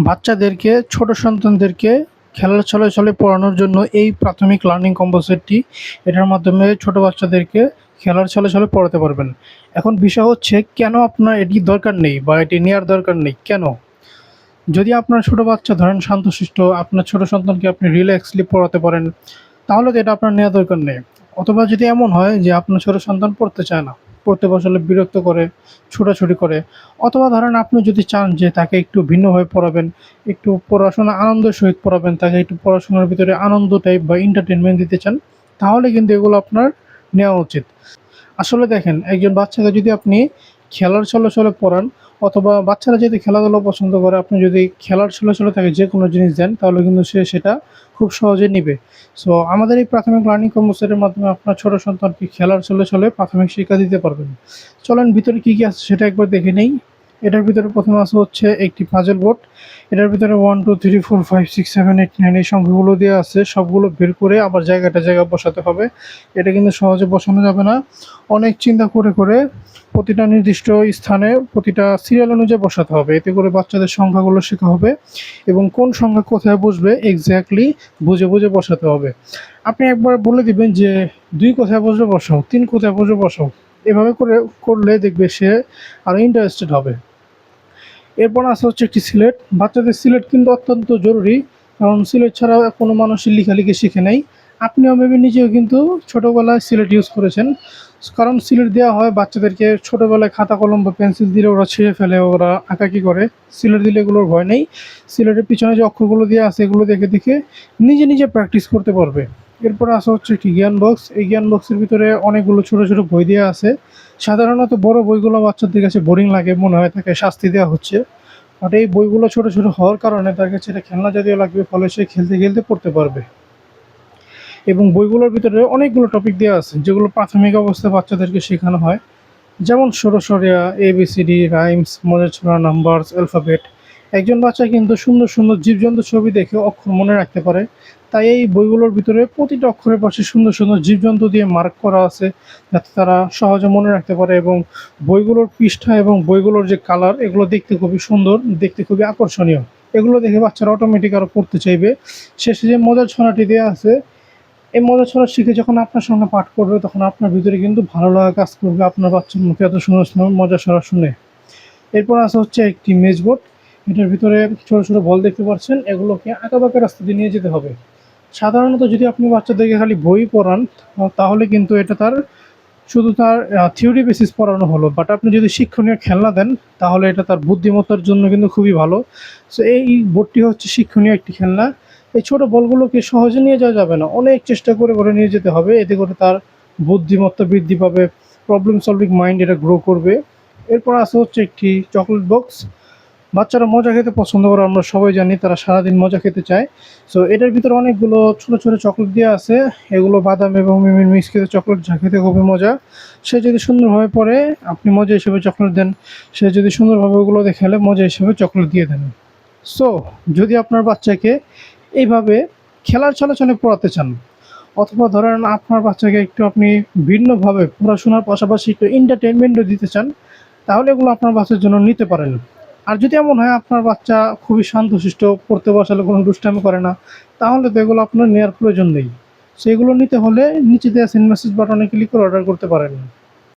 বাচ্চাদেরকে, ছোট সন্তানদেরকে খেলার ছলে ছলে পড়ানোর জন্য এই প্রাথমিক লার্নিং কম্বো সেটটি, এটার মাধ্যমে ছোট বাচ্চাদেরকে খেলার ছলে ছলে পড়াতে পারবেন। এখন বিষয় হচ্ছে কেন আপনার এটি দরকার নেই বা এটি নেওয়ার দরকার নেই কেন? যদি আপনার ছোট বাচ্চা ধরেন শান্তশিষ্ট, আপনার ছোট সন্তানকে আপনি রিল্যাক্সলি পড়াতে পারেন, তাহলে তো এটা আপনার নেওয়া দরকার নেই। অথবা যদি এমন হয় যে আপনার ছোট সন্তান পড়তে চায় না, পড়তে বসালে বিরক্ত করে, ছোটাছুটি করে, অথবা ধরেন আপনি যদি চান যে তাকে একটু ভিন্নভাবে পড়াবেন, একটু পড়াশোনা আনন্দের সহিত পড়াবেন, তাকে একটু পড়াশোনার ভিতরে আনন্দ টাইপ বা এন্টারটেনমেন্ট দিতে চান, তাহলে কিন্তু এগুলো আপনার নেওয়া উচিত। আসলে দেখেন, একজন বাচ্চাকে যদি আপনি খেলার ছলে ছলে পড়ান, অথবা বাচ্চারা যদি খেলাধুলা পছন্দ করে, আপনি যদি খেলার ছলে ছলে তাকে যে কোনো জিনিস দেন, তাহলে কিন্তু সে সেটা খুব সহজে নিবে। সো আমাদের এই প্রাথমিক লার্নিং কর্মসূচির মাধ্যমে আপনার ছোট সন্তানকে খেলার ছলে ছলে প্রাথমিক শিক্ষা দিতে পারবেন। চলেন ভিতরে কী কী আছে সেটা একবার দেখে নেই। এটার ভিতরে প্রথমে আছে হচ্ছে একটি পাজল বোর্ড। এটার ভিতরে 1 2 3 4 5 6 7 8 9 এই সংখ্যাগুলো দেওয়া আছে, সবগুলো বের করে আবার জায়গায় বসাতে হবে। এটা কিন্তু সহজে বসানো যাবে না, অনেক চিন্তা করে করে প্রতিটা নির্দিষ্ট স্থানে প্রতিটা সিরিয়াল অনুযায়ী বসাতে হবে। এতে করে বাচ্চাদের সংখ্যাগুলো শেখা হবে এবং কোন সংখ্যা কোথায় বসবে এক্স্যাক্টলি বুঝে বুঝে বসাতে হবে। আপনি একবার বলে দিবেন যে 2 কোথায় বসবে বসাও, 3 কোথায় বসবে বসাও। এভাবে করে করলে দেখবে সে আরও ইন্টারেস্টেড হবে। এরপর আছে হচ্ছে একটি সিলেট। বাচ্চাদের সিলেট কিন্তু অত্যন্ত জরুরি, কারণ সিলেট ছাড়া কোনো মানুষই লেখালেখি শিখে নাই। আপনিও মেবি নিজেও কিন্তু ছোটোবেলায় সিলেট ইউজ করেছেন, কারণ সিলেট দেওয়া হয় বাচ্চাদেরকে ছোটোবেলায়। খাতা কলম বা পেন্সিল দিলে ওরা ছিঁড়ে ফেলে, ওরা আঁকাকি করে। সিলেট দিলে এগুলোর ভয় নেই। সিলেটের পিছনে যে অক্ষরগুলো দেওয়া আছে এগুলো দেখে দেখে নিজে নিজে প্র্যাকটিস করতে পারবে। এরপর আসা হচ্ছে একটি জ্ঞান বক্স। এই জ্ঞান বক্সের ভিতরে অনেকগুলো ছোটো ছোটো বই দেওয়া আছে। সাধারণত বড় বইগুলো বাচ্চাদের কাছে বোরিং লাগে, মনে হয় তাকে শাস্তি দেওয়া হচ্ছে। বাট এই বইগুলো ছোটো ছোটো হওয়ার কারণে তার কাছে এটা খেলনা জাতীয় লাগবে, ফলে সে খেলতে খেলতে পড়তে পারবে। এবং বইগুলোর ভিতরে অনেকগুলো টপিক দেওয়া আছে যেগুলো প্রাথমিক অবস্থায় বাচ্চাদেরকে শেখানো হয়, যেমন সরসরিয়া, ABCD, রাইমস, মজার ছড়া, নাম্বারস, অ্যালফাবেট। একজন বাচ্চা কিন্তু সুন্দর সুন্দর জীবজন্তু ছবি দেখে অক্ষর মনে রাখতে পারে। তাই এই বইগুলোর ভিতরে প্রতিটা অক্ষরের পাশে সুন্দর সুন্দর জীবজন্তু দিয়ে মার্ক করা আছে, যাতে তারা সহজে মনে রাখতে পারে। এবং বইগুলোর পৃষ্ঠা এবং বইগুলোর যে কালার, এগুলো দেখতে খুবই সুন্দর, দেখতে খুবই আকর্ষণীয়। এগুলো দেখে বাচ্চারা অটোমেটিক আরও পড়তে চাইবে। শেষে যে মজার ছড়াটি দেওয়া আছে, এই মজার ছড়া শিখে যখন আপনার সঙ্গে পাঠ করবে, তখন আপনার ভিতরে কিন্তু ভালো লাগা কাজ করবে আপনার বাচ্চার মুখে এত সুন্দর সুন্দর মজার ছড়া শুনে। এরপর আসা হচ্ছে একটি মেজবোর্ড। এটার ভিতরে ছোটো ছোটো বল দেখতে পাচ্ছেন, এগুলোকে আঁকাবাঁকা রাস্তা দিয়ে নিয়ে যেতে হবে। সাধারণত যদি আপনি বাচ্চাদেরকে খালি বই পড়ান, তাহলে কিন্তু এটা শুধু তার থিওরি বেসিস পড়ানো হলো। বাট আপনি যদি শিক্ষণীয় খেলনা দেন, তাহলে এটা তার বুদ্ধিমত্তার জন্য কিন্তু খুবই ভালো। সো এই বোর্ডটি হচ্ছে শিক্ষণীয় একটি খেলনা। এই ছোটো বলগুলোকে সহজে নিয়ে যাওয়া যাবে না, অনেক চেষ্টা করে করে নিয়ে যেতে হবে। এতে করে তার বুদ্ধিমত্তা বৃদ্ধি পাবে, প্রবলেম সলভিং মাইন্ড এটা গ্রো করবে। এরপর আসা হচ্ছে একটি চকলেট বক্স। বাচ্চারা মজা খেতে পছন্দ করে, আমরা সবাই জানি, তারা সারাদিন মজা খেতে চায়। সো এটার ভিতরে অনেকগুলো ছোটো ছোটো চকলেট দেওয়া আছে। এগুলো বাদাম এবং মিমির মিক্স খেতে চকলেট, যা খেতে খুবই মজা। সে যদি সুন্দরভাবে পড়ে, আপনি মজা হিসেবে চকলেট দেন। সে যদি সুন্দরভাবে ওগুলোতে খেলে, মজা হিসেবে চকলেট দিয়ে দেন। সো যদি আপনার বাচ্চাকে এইভাবে খেলার ছলে ছলে পড়াতে চান, অথবা ধরেন আপনার বাচ্চাকে একটু আপনি ভিন্নভাবে পড়াশোনার পাশাপাশি একটু এন্টারটেনমেন্টও দিতে চান, তাহলে এগুলো আপনার বাচ্চার জন্য নিতে পারেন। আর যদি এমন হয় আপনার বাচ্চা খুবই শান্তশিষ্ট, পড়তে বসালে কোনো দুষ্টামি করে না, তাহলে তো এগুলো আপনার নেওয়ার প্রয়োজন নেই। সেগুলো নিতে হলে নিচে দেওয়া সেন্ড মেসেজ বাটনে ক্লিক করে অর্ডার করতে পারেন।